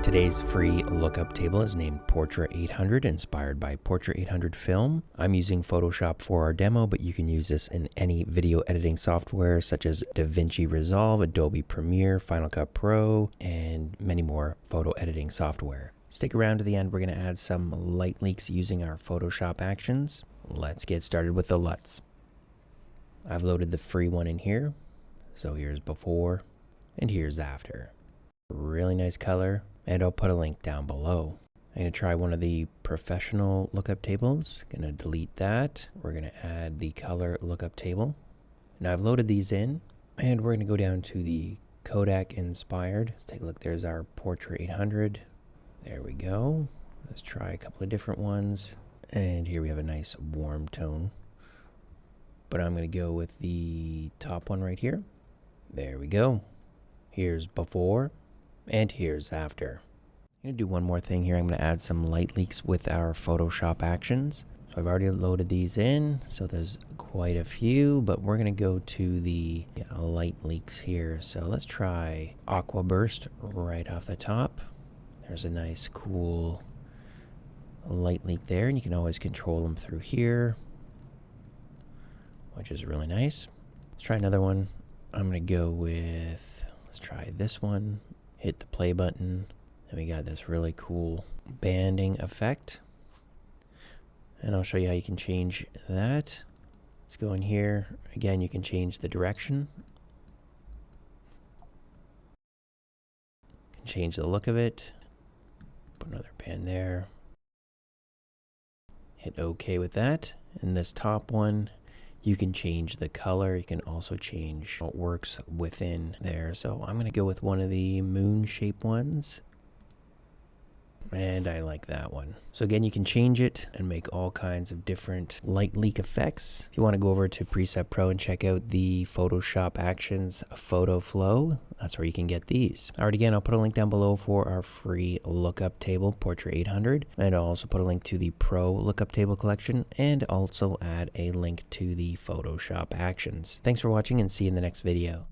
Today's free lookup table is named Portra 800, inspired by Portra 800 film. I'm using Photoshop for our demo, but you can use this in any video editing software such as DaVinci Resolve, Adobe Premiere, Final Cut Pro, and many more photo editing software. Stick around to the end. We're going to add some light leaks using our Photoshop actions. Let's get started with the LUTs. I've loaded the free one in here. So here's before and here's after. Really nice color. And I'll put a link down below. I'm going to try one of the professional lookup tables. Going to delete that. We're going to add the color lookup table. Now I've loaded these in, and we're going to go down to the Kodak inspired. Let's take a look. There's our Portra 800. There we go. Let's try a couple of different ones. And here we have a nice warm tone. But I'm going to go with the top one right here. There we go. Here's before. And here's after. I'm going to do one more thing here. I'm going to add some light leaks with our Photoshop actions. So I've already loaded these in, so there's quite a few, but we're going to go to the light leaks here. So let's try Aqua Burst right off the top. There's a nice cool light leak there, and you can always control them through here, which is really nice. Let's try another one. I'm going to go with, let's try this one. Hit the play button, and we got this really cool banding effect. And I'll show you how you can change that. Let's go in here. Again, you can change the direction. You can change the look of it. Put another pan there. Hit OK with that. And this top one, you can change the color. You can also change what works within there. So I'm going to go with one of the moon shape ones. And I like that one. So again, you can change it and make all kinds of different light leak effects. If you want to go over to Preset Pro and check out the Photoshop Actions Photo Flow, that's where you can get these. All right, again, I'll put a link down below for our free lookup table, Portra 800. And I'll also put a link to the Pro lookup table collection and also add a link to the Photoshop Actions. Thanks for watching, and see you in the next video.